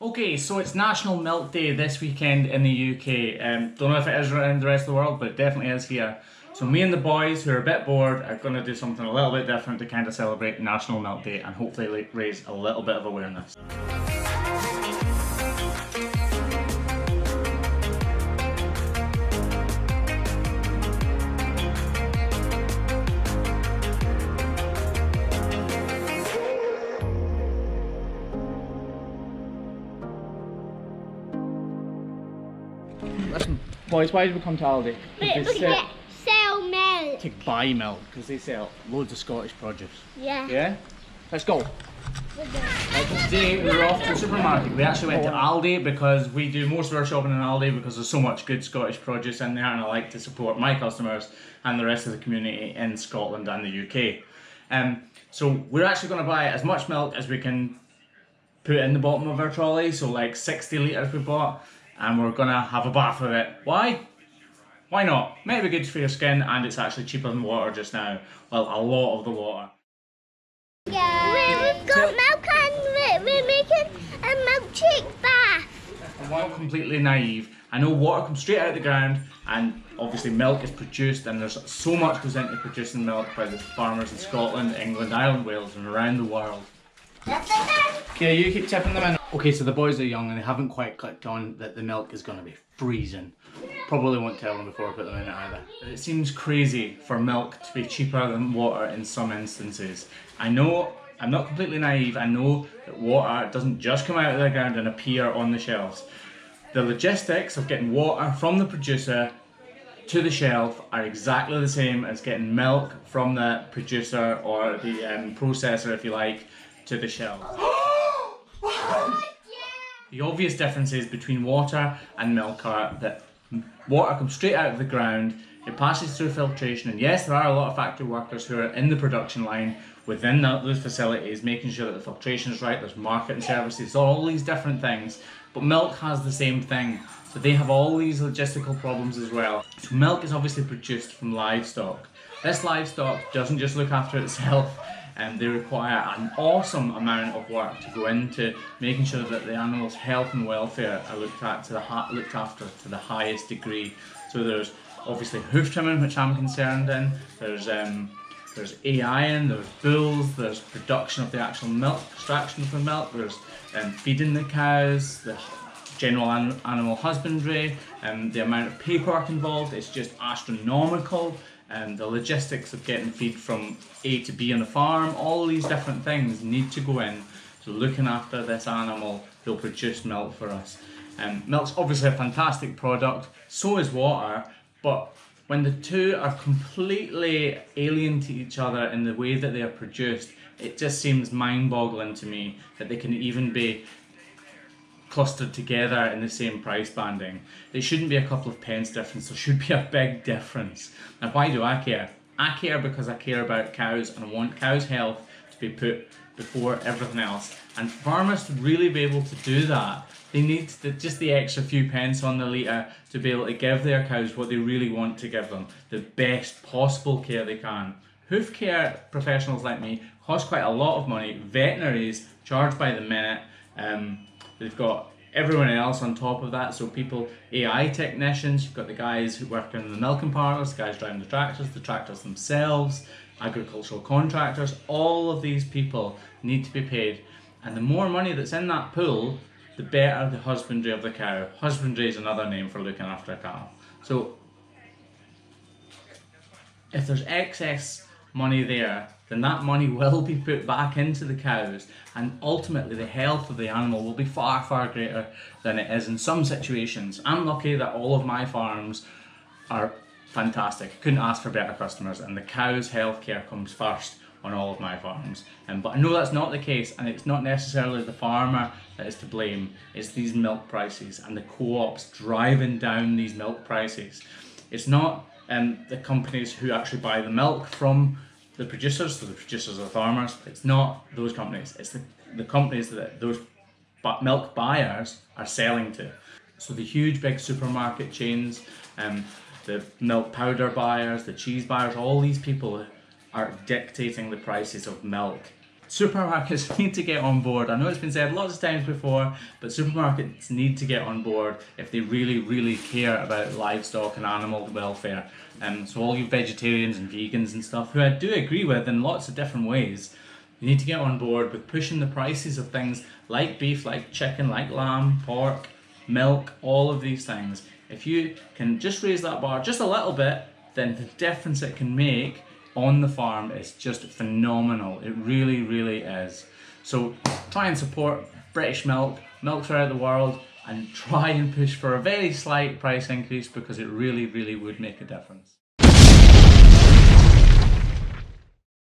Okay, so it's National Milk Day this weekend in the UK. Don't know if it is around the rest of the world, but it definitely is here. So me and the boys, who are a bit bored, are going to do something a little bit different to kind of celebrate National Milk Day and hopefully raise a little bit of awareness. Listen, boys, why did we come to Aldi? Sell milk. To buy milk, because they sell loads of Scottish produce. Yeah. Yeah? Let's go. Today we were off to the supermarket. We actually went to Aldi because we do most of our shopping in Aldi because there's so much good Scottish produce in there, and I like to support my customers and the rest of the community in Scotland and the UK. So we're actually going to buy as much milk as we can put in the bottom of our trolley, so like 60 litres we bought, and we're going to have a bath with it. Why? Why not? Might be good for your skin, and it's actually cheaper than water just now. Well, a lot of the water. Yeah. We've got milk and we're making a milkshake bath. I'm not completely naive. I know water comes straight out of the ground, and obviously milk is produced, and there's so much goes into producing milk by the farmers in Scotland, England, Ireland, Wales, and around the world. Okay, you keep tipping them in. Okay, so the boys are young and they haven't quite clicked on that the milk is going to be freezing. Probably won't tell them before I put them in it either. It seems crazy for milk to be cheaper than water in some instances. I know, I'm not completely naive, I know that water doesn't just come out of the ground and appear on the shelves. The logistics of getting water from the producer to the shelf are exactly the same as getting milk from the producer or the processor, if you like, to the shelf. The obvious differences between water and milk are that water comes straight out of the ground, it passes through filtration, and yes, there are a lot of factory workers who are in the production line within those facilities making sure that the filtration is right, there's marketing services, all these different things, but milk has the same thing. So they have all these logistical problems as well. So milk is obviously produced from livestock. This livestock doesn't just look after itself, and they require an awesome amount of work to go into making sure that the animal's health and welfare are looked after to the highest degree. So there's obviously hoof trimming, which I'm concerned in. There's AI in, there's bulls, there's production of the actual milk, extraction of the milk, there's feeding the cows, the general animal husbandry, the amount of paperwork involved is just astronomical. The logistics of getting feed from A to B on the farm, all these different things need to go in to looking after this animal who'll produce milk for us. Milk's obviously a fantastic product, so is water, but when the two are completely alien to each other in the way that they are produced, it just seems mind-boggling to me that they can even be clustered together in the same price banding. It shouldn't be a couple of pence difference, there should be a big difference. Now why do I care? I care because I care about cows and I want cows' health to be put before everything else. And farmers to really be able to do that, they need just the extra few pence on the litre to be able to give their cows what they really want to give them, the best possible care they can. Hoof care professionals like me cost quite a lot of money. Veterinaries charge by the minute. They've got everyone else on top of that, so people, AI technicians, you've got the guys who work in the milking parlours, the guys driving the tractors themselves, agricultural contractors, all of these people need to be paid. And the more money that's in that pool, the better the husbandry of the cow. Husbandry is another name for looking after a cow. So if there's excess money there, then that money will be put back into the cows, and ultimately the health of the animal will be far, far greater than it is in some situations. I'm lucky that all of my farms are fantastic. Couldn't ask for better customers, and the cow's health care comes first on all of my farms. But I know that's not the case, and it's not necessarily the farmer that is to blame. It's these milk prices and the co-ops driving down these milk prices. It's not the companies who actually buy the milk from the producers, so the producers are the farmers. It's not those companies, it's the companies that those milk buyers are selling to. So the huge big supermarket chains, the milk powder buyers, the cheese buyers, all these people are dictating the prices of milk. supermarkets need to get on board. I know it's been said lots of times before, but supermarkets need to get on board if they really, really care about livestock and animal welfare. So all you vegetarians and vegans and stuff, who I do agree with in lots of different ways, you need to get on board with pushing the prices of things like beef, like chicken, like lamb, pork, milk, all of these things. If you can just raise that bar just a little bit, then the difference it can make on the farm is just phenomenal. It really, really is. So try and support British milk throughout the world, and try and push for a very slight price increase, because it really, really would make a difference.